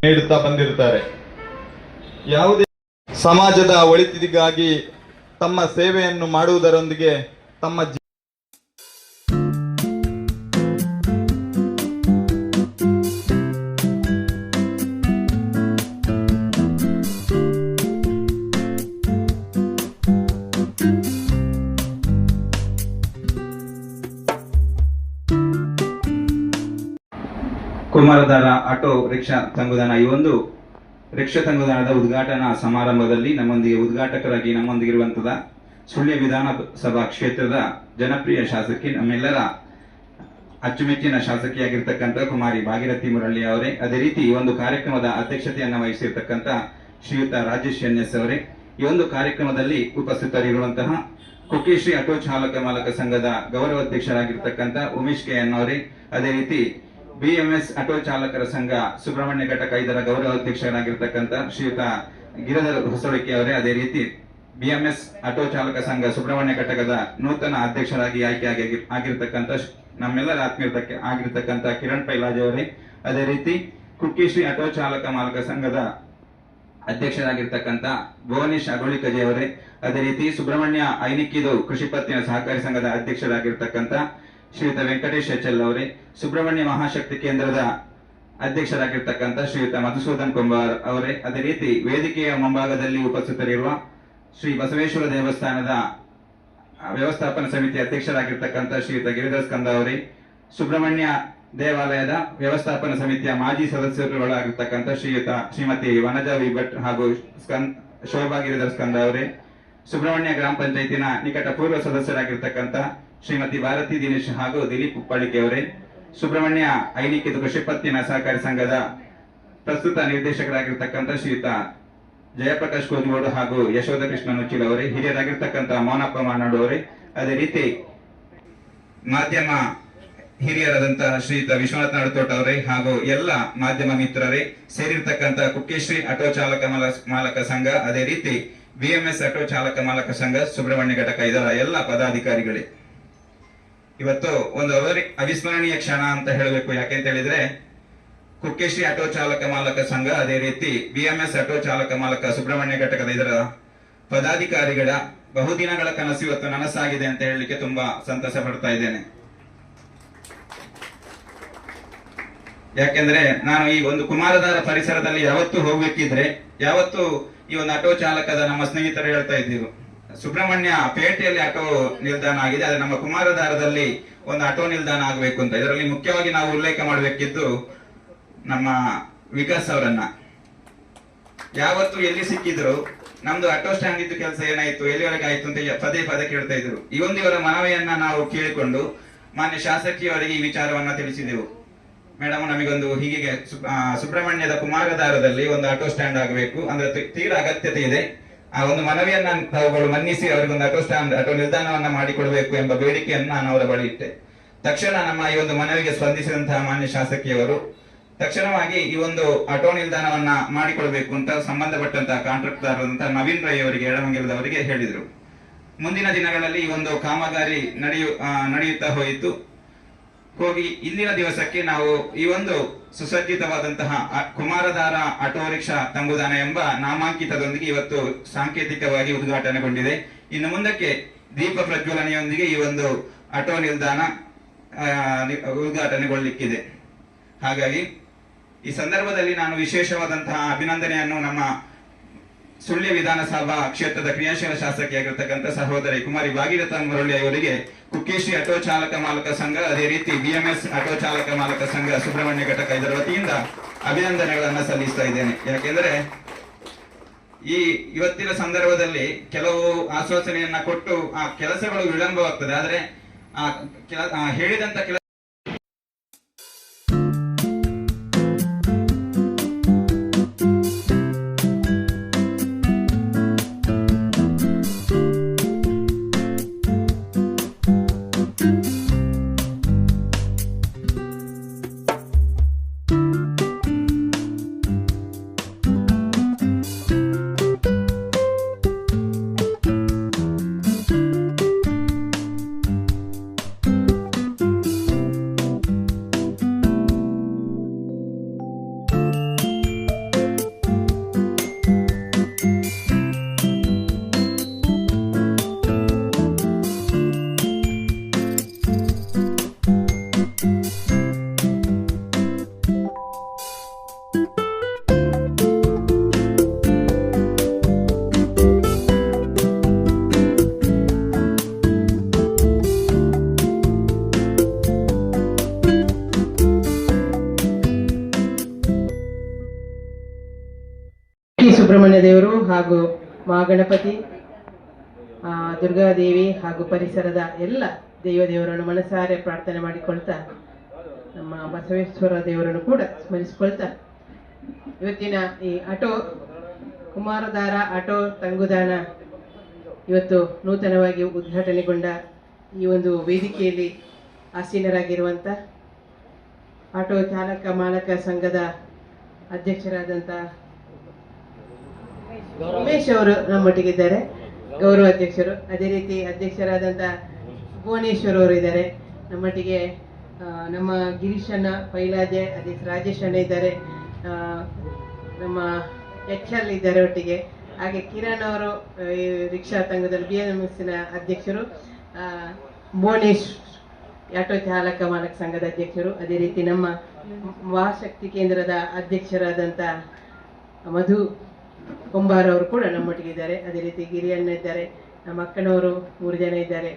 ನೀಡುತ್ತಾ ಬಂದಿರುತ್ತಾರೆ. ಯಾವುದೇ ಸಮಾಜದ ಒಳಿತಿಗಾಗಿ ತಮ್ಮ ಸೇವೆಯನ್ನು ಮಾಡುವುದರೊಂದಿಗೆ ತಮ್ಮ ಕುಮಾರಧಾರ ಆಟೋ ರಿಕ್ಷಾ ತಂಗುದಾಣ ಈ ಒಂದು ರಿಕ್ಷಾ ತಂಗುದಾಣದ ಉದ್ಘಾಟನಾ ಸಮಾರಂಭದಲ್ಲಿ ನಮ್ಮೊಂದಿಗೆ ಉದ್ಘಾಟಕರಾಗಿ ನಮ್ಮೊಂದಿಗಿರುವಂತಹ ಸುಳ್ಯ ವಿಧಾನಸಭಾ ಕ್ಷೇತ್ರದ ಜನಪ್ರಿಯ ಶಾಸಕಿ, ನಮ್ಮೆಲ್ಲರ ಅಚ್ಚುಮೆಚ್ಚಿನ ಶಾಸಕಿಯಾಗಿರ್ತಕ್ಕಂಥ ಕುಮಾರಿ ಭಾಗೀರಥಿ ಮುರಳಿ ಅವರೇ, ಅದೇ ರೀತಿ ಈ ಒಂದು ಕಾರ್ಯಕ್ರಮದ ಅಧ್ಯಕ್ಷತೆಯನ್ನು ವಹಿಸಿರ್ತಕ್ಕಂಥ ಶ್ರೀಯುತ ರಾಜೇಶ್ ಎನ್ಎಸ್ ಅವರೇ, ಈ ಒಂದು ಕಾರ್ಯಕ್ರಮದಲ್ಲಿ ಉಪಸ್ಥಿತರಿರುವಂತಹ ಕುಕ್ಕೆಶ್ರೀ ಆಟೋ ಚಾಲಕ ಮಾಲಕ ಸಂಘದ ಗೌರವಾಧ್ಯಕ್ಷರಾಗಿರ್ತಕ್ಕಂಥ ಉಮೇಶ್ ಕೆ ಎನ್ ಅವರೇ, ಅದೇ ರೀತಿ ಬಿಎಂಎಸ್ ಆಟೋ ಚಾಲಕರ ಸಂಘ ಸುಬ್ರಹ್ಮಣ್ಯ ಘಟಕ ಇದರ ಗೌರವಾಧ್ಯಕ್ಷರಾಗಿರ್ತಕ್ಕಂಥ ಶ್ರೀಯುತ ಗಿರಿಧರ್ ಹೊಸಳಿಕೆ ಅವರೇ, ಅದೇ ರೀತಿ ಬಿಎಂಎಸ್ ಆಟೋ ಚಾಲಕ ಸಂಘ ಸುಬ್ರಹ್ಮಣ್ಯ ಘಟಕದ ನೂತನ ಅಧ್ಯಕ್ಷರಾಗಿ ಆಗಿರ್ತಕ್ಕಂಥ ನಮ್ಮೆಲ್ಲರ ಆತ್ಮೀಯತೆ ಆಗಿರ್ತಕ್ಕಂಥ ಕಿರಣ್ ಪೈಲಾಜ್ ಅವರೇ, ಅದೇ ರೀತಿ ಕುಕ್ಕೆಶ್ರೀ ಆಟೋ ಚಾಲಕ ಮಾಲಕ ಸಂಘದ ಅಧ್ಯಕ್ಷರಾಗಿರ್ತಕ್ಕಂಥ ಭುವನೇಶ್ ಅಗೋಳಿಕಜೆ ಅವರೇ, ಅದೇ ರೀತಿ ಸುಬ್ರಹ್ಮಣ್ಯ ಐನಿಕ್ಕಿದು ಕೃಷಿ ಪತ್ತಿನ ಸಹಕಾರಿ ಸಂಘದ ಅಧ್ಯಕ್ಷರಾಗಿರ್ತಕ್ಕಂಥ ಶ್ರೀಯುತ ವೆಂಕಟೇಶ್ ಎಚ್ಎಲ್ ಅವರೇ, ಸುಬ್ರಹ್ಮಣ್ಯ ಮಹಾಶಕ್ತಿ ಕೇಂದ್ರದ ಅಧ್ಯಕ್ಷರಾಗಿರ್ತಕ್ಕಂಥ ಶ್ರೀಯುತ ಮಧುಸೂದನ್ ಕುಂಬಾರ್ ಅವರೇ, ಅದೇ ರೀತಿ ವೇದಿಕೆಯ ಮುಂಭಾಗದಲ್ಲಿ ಉಪಸ್ಥಿತರಿರುವ ಶ್ರೀ ಬಸವೇಶ್ವರ ದೇವಸ್ಥಾನದ ವ್ಯವಸ್ಥಾಪನಾ ಸಮಿತಿ ಅಧ್ಯಕ್ಷರಾಗಿರ್ತಕ್ಕಂಥ ಶ್ರೀಯುತ ಗಿರಿಧರ್ ಸ್ಕಂದ ಅವರೇ, ಸುಬ್ರಹ್ಮಣ್ಯ ದೇವಾಲಯದ ವ್ಯವಸ್ಥಾಪನಾ ಸಮಿತಿಯ ಮಾಜಿ ಸದಸ್ಯರುಗಳಾಗಿರ್ತಕ್ಕಂಥ ಶ್ರೀಮತಿ ವನಜಾ ವಿ ಭಟ್ ಹಾಗೂ ಶೋಭಾ ಗಿರಿಧರ್ ಸ್ಕಂದ ಅವರೇ, ಸುಬ್ರಹ್ಮಣ್ಯ ಗ್ರಾಮ ಪಂಚಾಯತಿನ ನಿಕಟ ಪೂರ್ವ ಸದಸ್ಯರಾಗಿರ್ತಕ್ಕಂಥ ಶ್ರೀಮತಿ ಭಾರತಿ ದಿನೇಶ್ ಹಾಗೂ ದಿಲೀಪ್ ಉಪ್ಪಾಳಿಕೆ ಅವರೇ, ಸುಬ್ರಹ್ಮಣ್ಯ ಐನಿಕ್ಕಿದು ಕೃಷಿ ಪತ್ತಿನ ಸಹಕಾರಿ ಸಂಘದ ಪ್ರಸ್ತುತ ನಿರ್ದೇಶಕರಾಗಿರ್ತಕ್ಕಂಥ ಶ್ರೀಯುತ ಜಯಪ್ರಕಾಶ್ ಕೋದಿಗೋಡು ಹಾಗೂ ಯಶೋಧ ಕೃಷ್ಣ ನುಚ್ಚಿಲ್ ಅವರೇ, ಹಿರಿಯರಾಗಿರ್ತಕ್ಕಂಥ ಮೋನಪ್ಪ ಮಾನಾಡು ಅವರೇ, ಅದೇ ರೀತಿ ಮಾಧ್ಯಮ ಹಿರಿಯರಾದಂತಹ ಶ್ರೀಯುತ ವಿಶ್ವನಾಥ್ ನಾಡತೋಟ ಅವರೇ ಹಾಗೂ ಎಲ್ಲ ಮಾಧ್ಯಮ ಮಿತ್ರರೇ, ಸೇರಿರ್ತಕ್ಕಂಥ ಕುಕ್ಕೆಶ್ರೀ ಆಟೋ ಚಾಲಕ ಮಾಲಕ ಸಂಘ, ಅದೇ ರೀತಿ ಬಿಎಂಎಸ್ ಆಟೋ ಚಾಲಕ ಮಾಲಕ ಸಂಘ ಸುಬ್ರಹ್ಮಣ್ಯ ಘಟಕ ಇದರ ಎಲ್ಲ ಪದಾಧಿಕಾರಿಗಳೇ, ಇವತ್ತು ಒಂದು ಅವಿಸ್ಮರಣೀಯ ಕ್ಷಣ ಅಂತ ಹೇಳಬೇಕು. ಯಾಕೆಂತ ಹೇಳಿದ್ರೆ ಕುಕ್ಕೆಶ್ರೀ ಆಟೋ ಚಾಲಕ ಮಾಲಕ ಸಂಘ, ಅದೇ ರೀತಿ ಬಿಎಂಎಸ್ ಆಟೋ ಚಾಲಕ ಮಾಲಕ ಸುಬ್ರಹ್ಮಣ್ಯ ಘಟಕದ ಇದರ ಪದಾಧಿಕಾರಿಗಳ ಬಹುದಿನಗಳ ಕನಸು ಇವತ್ತು ನನಸಾಗಿದೆ ಅಂತ ಹೇಳಲಿಕ್ಕೆ ತುಂಬಾ ಸಂತಸ ಪಡ್ತಾ ಇದ್ದೇನೆ. ಯಾಕೆಂದ್ರೆ ನಾನು ಈ ಒಂದು ಕುಮಾರಧಾರ ಪರಿಸರದಲ್ಲಿ ಯಾವತ್ತು ಹೋಗ್ಬೇಕಿದ್ರೆ, ಯಾವತ್ತು ಈ ಒಂದು ಆಟೋ ಚಾಲಕದ ನಮ್ಮ ಸ್ನೇಹಿತರು ಹೇಳ್ತಾ ಇದ್ದೀವಿ, ಸುಬ್ರಹ್ಮಣ್ಯ ಪೇಟೆಯಲ್ಲಿ ಆಟೋ ನಿಲ್ದಾಣ ಆಗಿದೆ, ಆದ್ರೆ ನಮ್ಮ ಕುಮಾರಧಾರದಲ್ಲಿ ಒಂದು ಆಟೋ ನಿಲ್ದಾಣ ಆಗಬೇಕು ಅಂತ. ಇದರಲ್ಲಿ ಮುಖ್ಯವಾಗಿ ನಾವು ಉಲ್ಲೇಖ ಮಾಡಬೇಕಿದ್ದು ನಮ್ಮ ವಿಕಾಸ್ ಅವರನ್ನ. ಯಾವತ್ತು ಎಲ್ಲಿ ಸಿಕ್ಕಿದ್ರು ನಮ್ದು ಆಟೋ ಸ್ಟ್ಯಾಂಡ್ ಇದ್ದು ಕೆಲಸ ಏನಾಯ್ತು, ಎಲ್ಲಿವರೆಗೆ ಆಯ್ತು ಅಂತ ಪದೇ ಪದೇ ಕೇಳ್ತಾ ಇದ್ರು. ಈ ಒಂದು ಇವರ ಮನವಿಯನ್ನ ನಾವು ಕೇಳಿಕೊಂಡು ಮಾನ್ಯ ಶಾಸಕಿಯವರಿಗೆ ಈ ವಿಚಾರವನ್ನ ತಿಳಿಸಿದೆವು. ಮೇಡಮ್, ನಮಗೊಂದು ಹೀಗೆ ಸುಬ್ರಹ್ಮಣ್ಯದ ಕುಮಾರಧಾರದಲ್ಲಿ ಒಂದು ಆಟೋ ಸ್ಟ್ಯಾಂಡ್ ಆಗಬೇಕು ಅಂದ್ರೆ ತೀರಾ ಅಗತ್ಯತೆ ಇದೆ. ಆ ಒಂದು ಮನವಿಯನ್ನ ತಾವುಗಳು ಮನ್ನಿಸಿ ಅವರಿಗೊಂದು ಆಟೋ ಸ್ಟ್ಯಾಂಡ್ ಆಟೋ ನಿಲ್ದಾಣವನ್ನ ಮಾಡಿಕೊಡಬೇಕು ಎಂಬ ಬೇಡಿಕೆಯನ್ನು ನಾನು ಅವರ ಬಳಿ ಇಟ್ಟೆ. ತಕ್ಷಣ ನಮ್ಮ ಈ ಒಂದು ಮನವಿಗೆ ಸ್ಪಂದಿಸಿದಂತಹ ಮಾನ್ಯ ಶಾಸಕಿಯವರು ತಕ್ಷಣವಾಗಿ ಈ ಒಂದು ಆಟೋ ನಿಲ್ದಾಣವನ್ನ ಮಾಡಿಕೊಡಬೇಕು ಅಂತ ಸಂಬಂಧಪಟ್ಟಂತಹ ಕಾಂಟ್ರಾಕ್ಟರ್ ನವೀನ್ ರೈ ಅವರಿಗೆ ಎಳಮಂಗಲದವರಿಗೆ ಹೇಳಿದರು. ಮುಂದಿನ ದಿನಗಳಲ್ಲಿ ಈ ಒಂದು ಕಾಮಗಾರಿ ನಡೆಯುತ್ತಾ ಹೋಗಿ ಇಂದಿನ ದಿವಸಕ್ಕೆ ನಾವು ಈ ಒಂದು ಸುಸಜ್ಜಿತವಾದಂತಹ ಕುಮಾರಧಾರ ಆಟೋ ರಿಕ್ಷಾ ತಂಗುದಾಣ ಎಂಬ ನಾಮಾಂಕಿತದೊಂದಿಗೆ ಇವತ್ತು ಸಾಂಕೇತಿಕವಾಗಿ ಉದ್ಘಾಟನೆಗೊಂಡಿದೆ. ಇನ್ನು ಮುಂದಕ್ಕೆ ದೀಪ ಪ್ರಜ್ವಲನೆಯೊಂದಿಗೆ ಈ ಒಂದು ಆಟೋ ನಿಲ್ದಾಣ ಉದ್ಘಾಟನೆಗೊಳ್ಳಲಿಕ್ಕಿದೆ. ಹಾಗಾಗಿ ಈ ಸಂದರ್ಭದಲ್ಲಿ ನಾನು ವಿಶೇಷವಾದಂತಹ ಅಭಿನಂದನೆಯನ್ನು ನಮ್ಮ ಸುಳ್ಯ ವಿಧಾನಸಭಾ ಕ್ಷೇತ್ರದ ಕ್ರಿಯಾಶೀಲ ಶಾಸಕಿಯಾಗಿರ್ತಕ್ಕಂಥ ಸಹೋದರಿ ಕುಮಾರಿ ಭಾಗೀರಥ ಮುರಳಿ ಅವರಿಗೆ ಕುಕ್ಕೇಶಿ ಆಟೋ ಚಾಲಕ ಮಾಲಕ ಸಂಘ, ಅದೇ ರೀತಿ ಬಿಎಂಎಸ್ ಆಟೋ ಚಾಲಕ ಮಾಲಕ ಸಂಘ ಸುಬ್ರಹ್ಮಣ್ಯ ಘಟಕ ಇದರ ವತಿಯಿಂದ ಅಭಿನಂದನೆಗಳನ್ನ ಸಲ್ಲಿಸ್ತಾ ಇದ್ದೇನೆ. ಯಾಕೆಂದ್ರೆ ಇವತ್ತಿನ ಸಂದರ್ಭದಲ್ಲಿ ಕೆಲವು ಆಶ್ವಾಸನೆಯನ್ನ ಕೊಟ್ಟು ಆ ಕೆಲಸಗಳು ವಿಳಂಬವಾಗ್ತದೆ. ಆದ್ರೆ ಹೇಳಿದಂತ ಕೆಲಸ ಸುಬ್ರಹ್ಮಣ್ಯ ದೇವರು ಹಾಗೂ ಮಹಾಗಣಪತಿ, ದುರ್ಗಾದೇವಿ ಹಾಗೂ ಪರಿಸರದ ಎಲ್ಲ ದೇವರನ್ನು ಮನಸಾರೆ ಪ್ರಾರ್ಥನೆ ಮಾಡಿಕೊಳ್ತಾ ನಮ್ಮ ಬಸವೇಶ್ವರ ದೇವರನ್ನು ಕೂಡ ಸ್ಮರಿಸಿಕೊಳ್ತಾ ಇವತ್ತಿನ ಈ ಆಟೋ ಕುಮಾರಧಾರ ಆಟೋ ತಂಗುದಾಣ ಇವತ್ತು ನೂತನವಾಗಿ ಉದ್ಘಾಟನೆಗೊಂಡ ಈ ಒಂದು ವೇದಿಕೆಯಲ್ಲಿ ಆಸೀನರಾಗಿರುವಂಥ ಆಟೋ ಚಾಲಕ ಮಾಲಕ ಸಂಘದ ಅಧ್ಯಕ್ಷರಾದಂಥ ಉಮೇಶ್ ಅವರು ನಮ್ಮೊಟ್ಟಿಗಿದ್ದಾರೆ, ಗೌರವ ಅಧ್ಯಕ್ಷರು. ಅದೇ ರೀತಿ ಅಧ್ಯಕ್ಷರಾದಂಥ ಭುವನೇಶ್ವರ್ ಅವರು ಇದ್ದಾರೆ ನಮ್ಮೊಟ್ಟಿಗೆ. ನಮ್ಮ ಗಿರೀಶಣ್ಣ ಪೈಲಾಜೆ, ಅದೇ ರಾಜೇಶ್ ಅಣ್ಣ ಇದ್ದಾರೆ, ನಮ್ಮ ಎಲ್ ಇದ್ದಾರೆ ಒಟ್ಟಿಗೆ. ಹಾಗೆ ಕಿರಣ್ ಅವರು ರಿಕ್ಷಾ ತಂಗದಲ್ಲಿ BMS ಅಧ್ಯಕ್ಷರು, ಭುವನೇಶ್ ಆಟೋ ಚಾಲಕ ಮಾಲಕ ಸಂಘದ ಅಧ್ಯಕ್ಷರು. ಅದೇ ರೀತಿ ನಮ್ಮ ಮಹಾಶಕ್ತಿ ಕೇಂದ್ರದ ಅಧ್ಯಕ್ಷರಾದಂಥ ಮಧು ಕುಂಬಾರ್ ಅವರು ಕೂಡ ನಮ್ಮೊಟ್ಟಿಗೆ ಇದ್ದಾರೆ. ಅದೇ ರೀತಿ ಗಿರಿಯಣ್ಣ ಇದ್ದಾರೆ, ನಮ್ಮ ಅಕ್ಕನವರು 3 ಜನ ಇದ್ದಾರೆ,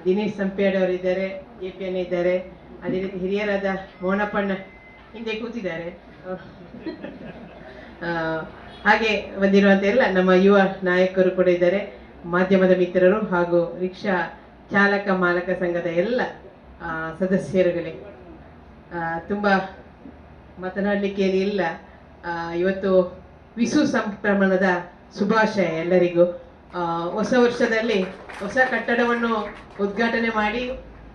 ದಿನೇಶ್ ಸಂಪೇಡ್ ಅವರು ಇದ್ದಾರೆ, APN ಇದ್ದಾರೆ. ಅದೇ ರೀತಿ ಹಿರಿಯರಾದ ಮೋನಪ್ಪಣ್ಣ ಹಿಂದೆ ಕೂತಿದ್ದಾರೆ. ಹಾಗೆ ಬಂದಿರುವಂತ ಎಲ್ಲ ನಮ್ಮ ಯುವ ನಾಯಕರು ಕೂಡ ಇದ್ದಾರೆ, ಮಾಧ್ಯಮದ ಮಿತ್ರರು ಹಾಗೂ ರಿಕ್ಷಾ ಚಾಲಕ ಮಾಲಕ ಸಂಘದ ಎಲ್ಲ ಸದಸ್ಯರುಗಳೇ. ತುಂಬಾ ಮಾತನಾಡಲಿಕ್ಕೆ ಇಲ್ಲ. ಇವತ್ತು ವಿಶು ಸಂಕ್ರಮಣದ ಶುಭಾಶಯ ಎಲ್ಲರಿಗೂ. ಹೊಸ ವರ್ಷದಲ್ಲಿ ಹೊಸ ಕಟ್ಟಡವನ್ನು ಉದ್ಘಾಟನೆ ಮಾಡಿ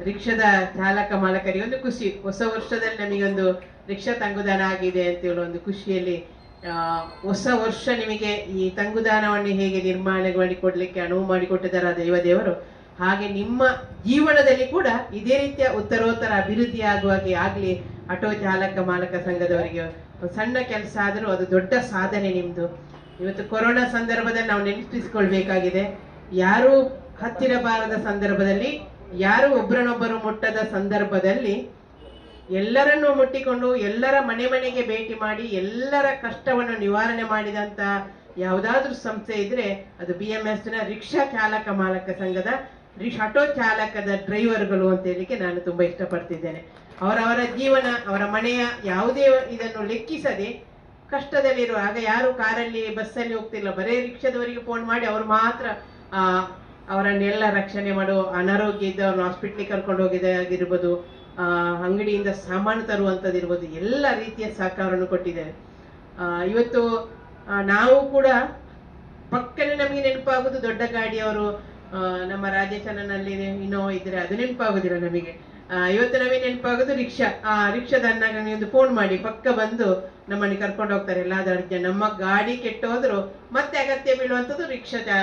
ರಿಕ್ಷಾದ ಚಾಲಕ ಮಾಲಕರಿಗೆ ಒಂದು ಖುಷಿ. ಹೊಸ ವರ್ಷದಲ್ಲಿ ನಮಗೊಂದು ರಿಕ್ಷಾ ತಂಗುದಾಣ ಆಗಿದೆ ಅಂತ ಹೇಳೋ ಒಂದು ಖುಷಿಯಲ್ಲಿ ಹೊಸ ವರ್ಷ ನಿಮಗೆ ಈ ತಂಗುದಾಣವನ್ನು ಹೇಗೆ ನಿರ್ಮಾಣ ಮಾಡಿಕೊಡ್ಲಿಕ್ಕೆ ಅನುವು ಮಾಡಿಕೊಟ್ಟಿದ್ದಾರೆ ಆ ದೇವರು, ಹಾಗೆ ನಿಮ್ಮ ಜೀವನದಲ್ಲಿ ಕೂಡ ಇದೇ ರೀತಿಯ ಉತ್ತರೋತ್ತರ ಅಭಿವೃದ್ಧಿ ಆಗುವ ಹಾಗೆ ಆಗ್ಲಿ. ಆಟೋ ಚಾಲಕ ಮಾಲಕ ಸಂಘದವರಿಗೆ ಸಣ್ಣ ಕೆಲಸ ಆದರೂ ಅದು ದೊಡ್ಡ ಸಾಧನೆ ನಿಮ್ದು. ಇವತ್ತು ಕೊರೋನಾ ಸಂದರ್ಭದಲ್ಲಿ ನಾವು ನೆನಪಿಸಿಕೊಳ್ಬೇಕಾಗಿದೆ, ಯಾರು ಹತ್ತಿರ ಬಾರದ ಸಂದರ್ಭದಲ್ಲಿ, ಯಾರು ಒಬ್ಬರನ್ನೊಬ್ಬರು ಮುಟ್ಟದ ಸಂದರ್ಭದಲ್ಲಿ ಎಲ್ಲರನ್ನೂ ಮುಟ್ಟಿಕೊಂಡು ಎಲ್ಲರ ಮನೆಗೆ ಭೇಟಿ ಮಾಡಿ ಎಲ್ಲರ ಕಷ್ಟವನ್ನು ನಿವಾರಣೆ ಮಾಡಿದಂತ ಯಾವುದಾದ್ರೂ ಸಂಸ್ಥೆ ಇದ್ರೆ ಅದು BMS ರಿಕ್ಷಾ ಚಾಲಕ ಮಾಲಕ ಸಂಘದ ಆಟೋ ಚಾಲಕದ ಡ್ರೈವರ್ಗಳು ಅಂತ ಹೇಳಿಕ್ಕೆ ನಾನು ತುಂಬಾ ಇಷ್ಟಪಡ್ತಿದ್ದೇನೆ. ಅವರವರ ಜೀವನ, ಅವರ ಮನೆಯ ಯಾವುದೇ ಇದನ್ನು ಲೆಕ್ಕಿಸದೆ ಕಷ್ಟದಲ್ಲಿರುವ, ಆಗ ಯಾರು ಕಾರಲ್ಲಿ ಬಸ್ಸಲ್ಲಿ ಹೋಗ್ತಿಲ್ಲ, ಬರೇ ರಿಕ್ಷಾದವರಿಗೆ ಫೋನ್ ಮಾಡಿ ಅವರು ಮಾತ್ರ ಅವರನ್ನೆಲ್ಲ ರಕ್ಷಣೆ ಮಾಡೋ, ಅನಾರೋಗ್ಯ ಇದ್ದವ್ರನ್ನ ಹಾಸ್ಪಿಟ್ಲಿಗೆ ಕರ್ಕೊಂಡು ಹೋಗಿದ್ದಾಗಿರ್ಬೋದು, ಅಂಗಡಿಯಿಂದ ಸಾಮಾನು ತರುವಂಥದ್ದಿರ್ಬೋದು, ಎಲ್ಲ ರೀತಿಯ ಸಹಕಾರವನ್ನು ಕೊಟ್ಟಿದ್ದಾರೆ. ಇವತ್ತು ನಾವು ಕೂಡ ಪಕ್ಕನೆ ನಮಗೆ ನೆನಪಾಗುದು ದೊಡ್ಡ ಗಾಡಿಯವರು. ನಮ್ಮ ರಾಜೇಶನಲ್ಲಿ ಇನ್ನೋವಾ ಇದ್ರೆ ಅದು ನೆನಪಾಗುದಿಲ್ಲ ನಮಗೆ. ಇವತ್ತು ನಮಗೆ ನೆನಪಾಗುದು ರಿಕ್ಷಾ. ರಿಕ್ಷಾದ ಅಣ್ಣಗೆ ಒಂದು ಫೋನ್ ಮಾಡಿ ಪಕ್ಕ ಬಂದು ನಮ್ಮನ್ನು ಕರ್ಕೊಂಡು ಹೋಗ್ತಾರೆ. ಎಲ್ಲಾದ್ರೂ ಅರ್ಜೆಂಟ್ ನಮ್ಮ ಗಾಡಿ ಕೆಟ್ಟು ಹೋದ್ರು ಮತ್ತೆ ಅಗತ್ಯ ಬೀಳುವಂಥದ್ದು ರಿಕ್ಷಾ.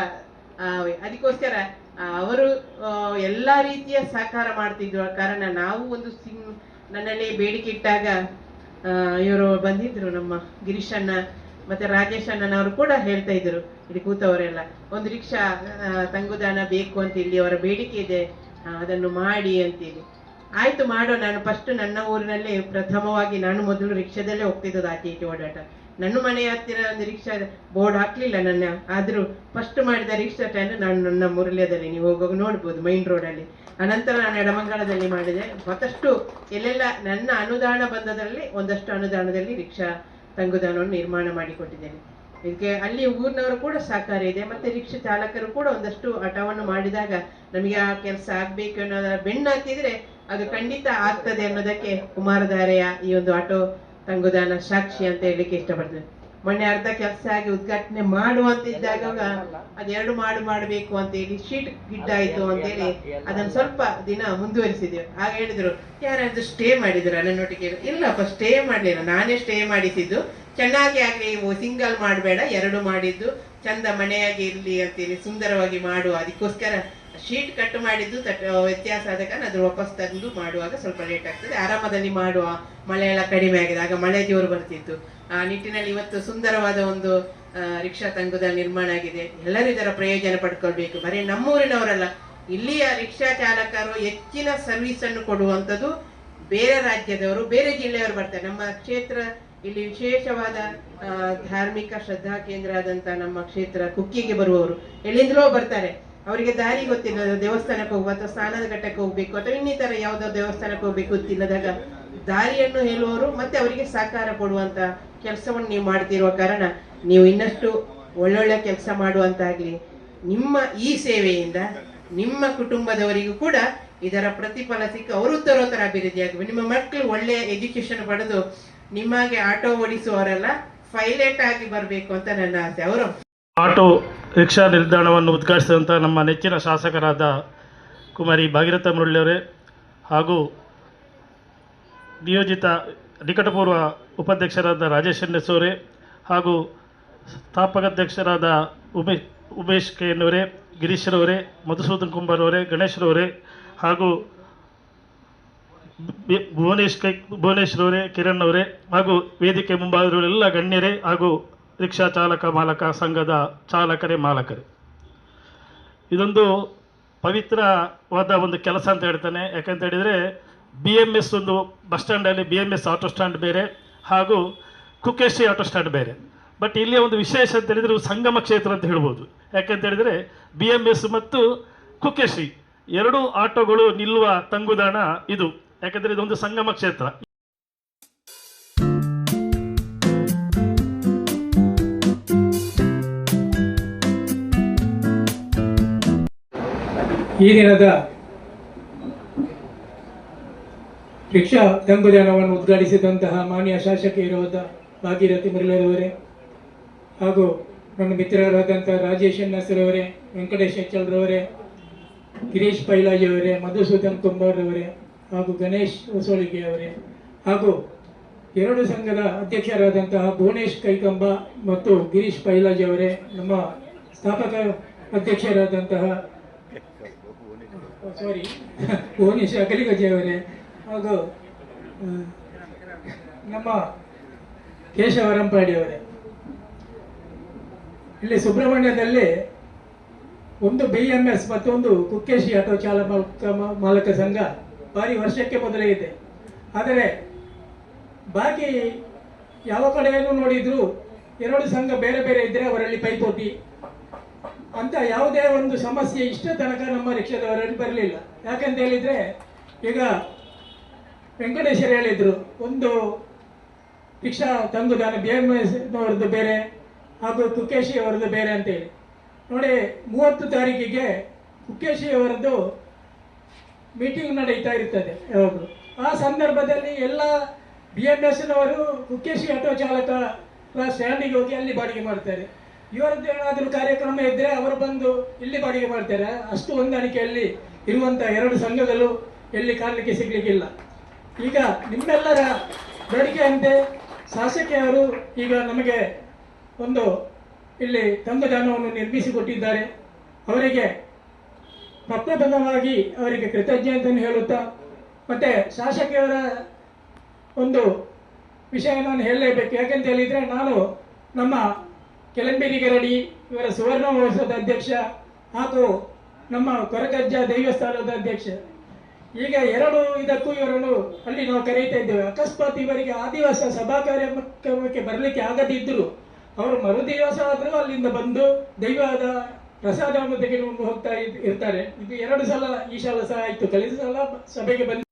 ಅದಕ್ಕೋಸ್ಕರ ಅವರು ಎಲ್ಲಾ ರೀತಿಯ ಸಹಕಾರ ಮಾಡ್ತಿದ್ರು. ಕಾರಣ ನಾವು ಒಂದು ನನ್ನಲ್ಲಿ ಬೇಡಿಕೆ ಇಟ್ಟಾಗ ಇವರು ಬಂದಿದ್ರು, ನಮ್ಮ ಗಿರೀಶ್ ಅಣ್ಣ ಮತ್ತೆ ರಾಜೇಶ್ ಅಣ್ಣನವರು ಕೂಡ ಹೇಳ್ತಾ ಇದ್ರು, ಇಲ್ಲಿ ಕೂತವರೆಲ್ಲ, ಒಂದು ರಿಕ್ಷಾ ತಂಗುದಾಣ ಬೇಕು ಅಂತ ಇಲ್ಲಿ ಅವರ ಬೇಡಿಕೆ ಇದೆ, ಅದನ್ನು ಮಾಡಿ ಅಂತೇಳಿ. ಆಯ್ತು ಮಾಡೋ. ನಾನು ಫಸ್ಟ್ ನನ್ನ ಊರಿನಲ್ಲಿ ಪ್ರಥಮವಾಗಿ ನಾನು ಮೊದಲು ರಿಕ್ಷಾದಲ್ಲೇ ಹೋಗ್ತಿದ್ದದ್ದು ಆಚೆ ಈಚೆ ಓಡಾಟ. ನನ್ನ ಮನೆಯ ಹತ್ತಿರ ಒಂದು ರಿಕ್ಷಾ ಬೋರ್ಡ್ ಹಾಕ್ಲಿಲ್ಲ ನನ್ನ, ಆದ್ರೂ ಫಸ್ಟ್ ಮಾಡಿದ ರಿಕ್ಷಾ ಸ್ಟ್ಯಾಂಡ್ ನಾನು ನನ್ನ ಮುರಳ್ಯದಲ್ಲಿ, ನೀವು ಹೋಗುವಾಗ ನೋಡ್ಬೋದು ಮೈನ್ ರೋಡಲ್ಲಿ. ಅನಂತರ ನಾನು ಎಡಮಂಗಲದಲ್ಲಿ ಮಾಡಿದೆ. ಮತ್ತಷ್ಟು ಎಲ್ಲೆಲ್ಲ ನನ್ನ ಅನುದಾನ ಬಂದದ್ರಲ್ಲಿ ಒಂದಷ್ಟು ಅನುದಾನದಲ್ಲಿ ರಿಕ್ಷಾ ತಂಗುದಾಣವನ್ನು ನಿರ್ಮಾಣ ಮಾಡಿಕೊಟ್ಟಿದ್ದೇನೆ. ಇದಕ್ಕೆ ಅಲ್ಲಿ ಊರಿನವರು ಕೂಡ ಸಹಕಾರ ಇದೆ. ಮತ್ತೆ ರಿಕ್ಷಾ ಚಾಲಕರು ಕೂಡ ಒಂದಷ್ಟು ಹಠವನ್ನು ಮಾಡಿದಾಗ ನಮಗೆ ಆ ಕೆಲಸ ಆಗ್ಬೇಕು ಅನ್ನೋದರ ಬೆನ್ನು ಹಾಕಿದ್ರೆ ಅದು ಖಂಡಿತ ಆಗ್ತದೆ ಅನ್ನೋದಕ್ಕೆ ಕುಮಾರಧಾರೆಯ ಈ ಒಂದು ಆಟೋ ತಂಗುದಾಣ ಸಾಕ್ಷಿ ಅಂತ ಹೇಳಲಿಕ್ಕೆ ಇಷ್ಟಪಡ್ತೇನೆ. ಮೊನ್ನೆ ಅರ್ಧ ಕೆಲಸ ಆಗಿ ಉದ್ಘಾಟನೆ ಮಾಡುವಂತಿದ್ದಾಗ ಅದೆರಡು ಮಾಡಬೇಕು ಅಂತ ಹೇಳಿ ಶೀಟ್ ಗಿಡ್ಡಾಯ್ತು ಅಂತ ಹೇಳಿ ಅದನ್ನ ಸ್ವಲ್ಪ ದಿನ ಮುಂದುವರಿಸಿದ್ದೇವೆ. ಆಗ ಹೇಳಿದ್ರು, ಯಾರಾದ್ರೂ ಸ್ಟೇ ಮಾಡಿದ್ರು ನನ್ನೊಟ್ಟಿಗೆ? ಇಲ್ಲಪ್ಪ, ಸ್ಟೇ ಮಾಡ್ಲಿಲ್ಲ, ನಾನೇ ಸ್ಟೇ ಮಾಡಿಸಿದ್ದು. ಚೆನ್ನಾಗಿ ಆಗ್ಲಿ, ಸಿಂಗಲ್ ಮಾಡಬೇಡ, ಎರಡು ಮಾಡಿದ್ದು ಚಂದ ಮನೆಯಾಗಿ ಇರ್ಲಿ ಅಂತೇಳಿ ಸುಂದರವಾಗಿ ಮಾಡುವ, ಅದಕ್ಕೋಸ್ಕರ ಶೀಟ್ ಕಟ್ ಮಾಡಿದ್ದು ವ್ಯತ್ಯಾಸ ಆದ ಕಾರಣ ಅದು ವಾಪಸ್ ತಂದು ಮಾಡುವಾಗ ಸ್ವಲ್ಪ ಲೇಟ್ ಆಗ್ತದೆ. ಆರಾಮದಲ್ಲಿ ಮಾಡುವ, ಮಳೆ ಎಲ್ಲ ಕಡಿಮೆ ಆಗಿದೆ, ಆಗ ಮಳೆ ಜೋರು ಬರ್ತಿತ್ತು. ಆ ನಿಟ್ಟಿನಲ್ಲಿ ಇವತ್ತು ಸುಂದರವಾದ ಒಂದು ರಿಕ್ಷಾ ತಂಗುದಾಣ ನಿರ್ಮಾಣ ಆಗಿದೆ. ಎಲ್ಲರೂ ಇದರ ಪ್ರಯೋಜನ ಪಡ್ಕೊಳ್ಬೇಕು. ಬರೀ ನಮ್ಮೂರಿನವರಲ್ಲ, ಇಲ್ಲಿಯ ರಿಕ್ಷಾ ಚಾಲಕರು ಹೆಚ್ಚಿನ ಸರ್ವಿಸ್ ಅನ್ನು ಕೊಡುವಂಥದ್ದು ಬೇರೆ ರಾಜ್ಯದವರು, ಬೇರೆ ಜಿಲ್ಲೆಯವರು ಬರ್ತಾರೆ. ನಮ್ಮ ಕ್ಷೇತ್ರ ಇಲ್ಲಿ ವಿಶೇಷವಾದ ಧಾರ್ಮಿಕ ಶ್ರದ್ಧಾ ಕೇಂದ್ರ ಆದಂತ ನಮ್ಮ ಕ್ಷೇತ್ರ ಕುಕ್ಕಿಗೆ ಬರುವವರು ಎಲ್ಲಿಂದಲೋ ಬರ್ತಾರೆ. ಅವರಿಗೆ ದಾರಿ ಗೊತ್ತಿಲ್ಲ, ದೇವಸ್ಥಾನಕ್ಕೆ ಹೋಗುವ ಅಥವಾ ಸ್ನಾನದ ಘಟ್ಟಕ್ಕೆ ಹೋಗ್ಬೇಕು ಅಥವಾ ಇನ್ನಿತರ ಯಾವ್ದೋ ದೇವಸ್ಥಾನಕ್ಕೆ ಹೋಗ್ಬೇಕು ಗೊತ್ತಿಲ್ಲದಾಗ ದಾರಿಯನ್ನು ಹೇಳುವವರು ಮತ್ತೆ ಅವರಿಗೆ ಸಹಕಾರ ಕೊಡುವಂತ ಕೆಲಸವನ್ನು ನೀವು ಮಾಡ್ತಿರುವ ಕಾರಣ ನೀವು ಇನ್ನಷ್ಟು ಒಳ್ಳೊಳ್ಳೆ ಕೆಲಸ ಮಾಡುವಂತಾಗ್ಲಿ. ನಿಮ್ಮ ಈ ಸೇವೆಯಿಂದ ನಿಮ್ಮ ಕುಟುಂಬದವರಿಗೂ ಕೂಡ ಇದರ ಪ್ರತಿಫಲ ಸಿಕ್ಕ ಅವರು ಉತ್ತರೋತ್ತರ ಅಭಿವೃದ್ಧಿ ಆಗಬೇಕು. ನಿಮ್ಮ ಮಕ್ಕಳು ಒಳ್ಳೆ ಎಜುಕೇಶನ್ ಪಡೆದು ನಿಮಗೆ ಆಟೋ ಓಡಿಸುವವರೆಲ್ಲ ಪೈಲಟ್ ಆಗಿ ಬರಬೇಕು ಅಂತ ನನ್ನ ಆಸೆ. ಅವರು ಆಟೋ ರಿಕ್ಷಾ ನಿಲ್ದಾಣವನ್ನು ಉದ್ಘಾಟಿಸಿದಂಥ ನಮ್ಮ ನೆಚ್ಚಿನ ಶಾಸಕರಾದ ಕುಮಾರಿ ಭಾಗೀರಥ ಮುರಳಿಯವರೇ ಹಾಗೂ ನಿಯೋಜಿತ ನಿಕಟಪೂರ್ವ ಉಪಾಧ್ಯಕ್ಷರಾದ ರಾಜೇಶ್ ಅವರೇ ಹಾಗೂ ಸ್ಥಾಪಕಾಧ್ಯಕ್ಷರಾದ ಉಮೇಶ್ ಕೆ ಎನ್ನವರೇ, ಗಿರೀಶ್ರವರೇ, ಮಧುಸೂದನ್ ಕುಂಬಾರವರೇ, ಗಣೇಶ್ರವರೇ ಹಾಗೂ ಭುವನೇಶ್ವರವರೇ, ಕಿರಣ್ ಅವರೇ ಹಾಗೂ ವೇದಿಕೆ ಮುಂಭಾಗದವರೆಲ್ಲ ಗಣ್ಯರೇ ಹಾಗೂ ರಿಕ್ಷಾ ಚಾಲಕ ಮಾಲಕ ಸಂಘದ ಚಾಲಕರೇ ಮಾಲಕರೇ, ಇದೊಂದು ಪವಿತ್ರವಾದ ಒಂದು ಕೆಲಸ ಅಂತ ಹೇಳ್ತಾನೆ. ಯಾಕಂತ ಹೇಳಿದರೆ BMS ಒಂದು ಬಸ್ ಸ್ಟ್ಯಾಂಡಲ್ಲಿ BMS ಆಟೋ ಸ್ಟ್ಯಾಂಡ್ ಬೇರೆ ಹಾಗೂ ಕುಕ್ಕೇಶ್ರೀ ಆಟೋ ಸ್ಟ್ಯಾಂಡ್ ಬೇರೆ. ಬಟ್ ಇಲ್ಲಿ ಒಂದು ವಿಶೇಷ ಅಂತ ಹೇಳಿದರೆ ಸಂಗಮ ಕ್ಷೇತ್ರ ಅಂತ ಹೇಳ್ಬೋದು. ಯಾಕೆಂತ ಹೇಳಿದರೆ BMS ಮತ್ತು ಕುಕ್ಕೇಶ್ರೀ ಎರಡೂ ಆಟೋಗಳು ನಿಲ್ಲುವ ತಂಗುದಾಣ ಇದು. ಯಾಕಂದರೆ ಇದೊಂದು ಸಂಗಮ ಕ್ಷೇತ್ರ. ಈ ದಿನದ ರಿಕ್ಷಾ ತಂಗುದಾಣವನ್ನು ಉದ್ಘಾಟಿಸಿದಂತಹ ಮಾನ್ಯ ಶಾಸಕಿಯರಾದ ಭಾಗೀರಥಿ ಮುರಳಿಯವರೇ ಹಾಗೂ ನನ್ನ ಮಿತ್ರರಾದಂಥ ರಾಜೇಶ್ ಅವರೇ, ವೆಂಕಟೇಶ್ ಹೆಚ್ಚಲ್ರವರೇ, ಗಿರೀಶ್ ಪೈಲಾಜಿ ಅವರೇ, ಮಧುಸೂದನ್ ಕುಂಬಾರ್ ಅವರೇ ಹಾಗೂ ಗಣೇಶ್ ಹೊಸೋಳಿಗೆ ಅವರೇ ಹಾಗೂ ಎರಡು ಸಂಘದ ಅಧ್ಯಕ್ಷರಾದಂತಹ ಭುವನೇಶ್ ಕೈಕಂಬ ಮತ್ತು ಗಿರೀಶ್ ಪೈಲಾಜಿ ಅವರೇ, ನಮ್ಮ ಸ್ಥಾಪಕ ಅಧ್ಯಕ್ಷರಾದಂತಹ ಭುವನೇಶ್ ಅಗಲಿಗಜೆ ಅವರೇ ಹಾಗೂ ನಮ್ಮ ಕೇಶವರಂಪಾಡಿ ಅವರೇ. ಇಲ್ಲಿ ಸುಬ್ರಹ್ಮಣ್ಯದಲ್ಲಿ ಒಂದು BMS ಮತ್ತೊಂದು ಕುಕ್ಕೇಶಿ ಆಟೋ ಮಾಲಕ ಸಂಘ ಭಾರಿ ವರ್ಷಕ್ಕೆ ಮೊದಲೇ ಇದೆ. ಆದರೆ ಬಾಕಿ ಯಾವ ಕಡೆಯನ್ನು ನೋಡಿದ್ರು ಎರಡು ಸಂಘ ಬೇರೆ ಬೇರೆ ಇದ್ರೆ ಅವರಲ್ಲಿ ಪೈಪೋಟಿ ಅಂತ ಯಾವುದೇ ಒಂದು ಸಮಸ್ಯೆ ಇಷ್ಟ ತನಕ ನಮ್ಮ ರಿಕ್ಷಾದವರಲ್ಲಿ ಬರಲಿಲ್ಲ. ಯಾಕಂತ ಹೇಳಿದ್ರೆ ಈಗ ವೆಂಕಟೇಶ್ವರ ಹೇಳಿದ್ರು, ಒಂದು ರಿಕ್ಷಾ ತಂಗುದಾಣ BMS ನವರದ್ದು ಬೇರೆ ಹಾಗೂ ಕುಕ್ಕೇಶಿ ಅವರದ್ದು ಬೇರೆ ಅಂತೇಳಿ ನೋಡಿ. 30 ತಾರೀಕಿಗೆ ಕುಕ್ಕೇಶಿ ಅವರದ್ದು ಮೀಟಿಂಗ್ ನಡೀತಾ ಇರ್ತದೆ ಯಾವಾಗಲೂ. ಆ ಸಂದರ್ಭದಲ್ಲಿ ಎಲ್ಲ BMS ನವರು ಕುಕ್ಕೇಶಿ ಆಟೋ ಚಾಲಕ ಸ್ಟ್ಯಾಂಡಿಗೆ ಹೋಗಿ ಅಲ್ಲಿ ಬಾಡಿಗೆ ಮಾಡ್ತಾರೆ. ಇವರದ್ದು ಏನಾದರೂ ಕಾರ್ಯಕ್ರಮ ಇದ್ರೆ ಅವರು ಬಂದು ಇಲ್ಲಿ ಬಾಡಿಗೆ ಮಾಡ್ತಾರೆ. ಅಷ್ಟು ಹೊಂದಾಣಿಕೆಯಲ್ಲಿ ಇರುವಂತ ಎರಡು ಸಂಘಗಳು ಎಲ್ಲಿ ಕಾಣಲಿಕ್ಕೆ ಸಿಗ್ಲಿಕ್ಕಿಲ್ಲ. ಈಗ ನಿಮ್ಮೆಲ್ಲರ ಬೇಡಿಕೆಯಂತೆ ಶಾಸಕಿಯವರು ಈಗ ನಮಗೆ ಒಂದು ಇಲ್ಲಿ ತಂಗುದಾಣವನ್ನು ನಿರ್ಮಿಸಿಕೊಟ್ಟಿದ್ದಾರೆ. ಅವರಿಗೆ ಪ್ರಪ್ರಥಮವಾಗಿ ಅವರಿಗೆ ಕೃತಜ್ಞತೆಯನ್ನು ಹೇಳುತ್ತಾ, ಮತ್ತೆ ಶಾಸಕಿಯವರ ಒಂದು ವಿಷಯ ನಾನು ಹೇಳಲೇಬೇಕು. ಯಾಕೆಂತ ಹೇಳಿದ್ರೆ, ನಾನು ನಮ್ಮ ಕೆಳಂಬೇರಿಗರಡಿ ಇವರ ಸುವರ್ಣ ಮಹೋತ್ಸವದ ಅಧ್ಯಕ್ಷ ಹಾಗೂ ನಮ್ಮ ಕೊರಗಜ್ಜ ದೇವಸ್ಥಾನದ ಅಧ್ಯಕ್ಷ. ಈಗ ಎರಡು ಇದಕ್ಕೂ ಇವರನ್ನು ಅಲ್ಲಿ ನಾವು ಕರೀತಾ ಇದ್ದೇವೆ. ಅಕಸ್ಮಾತ್ ಇವರಿಗೆ ಆ ದಿವಸ ಸಭಾ ಕಾರ್ಯಕ್ರಮಕ್ಕೆ ಬರಲಿಕ್ಕೆ ಆಗದಿದ್ದರು ಅವರು ಮರುದಿವಸ ಆದರೂ ಅಲ್ಲಿಂದ ಬಂದು ದೈವದ ಪ್ರಸಾದವನ್ನು ತೆಗೆದುಕೊಂಡು ಹೋಗ್ತಾ ಇರ್ತಾರೆ. ಇದು ಎರಡು ಸಲ ಈ ಸಲ ಸಹ ಆಯಿತು. ಕಳೆದ ಸಲ ಸಭೆಗೆ ಬಂದು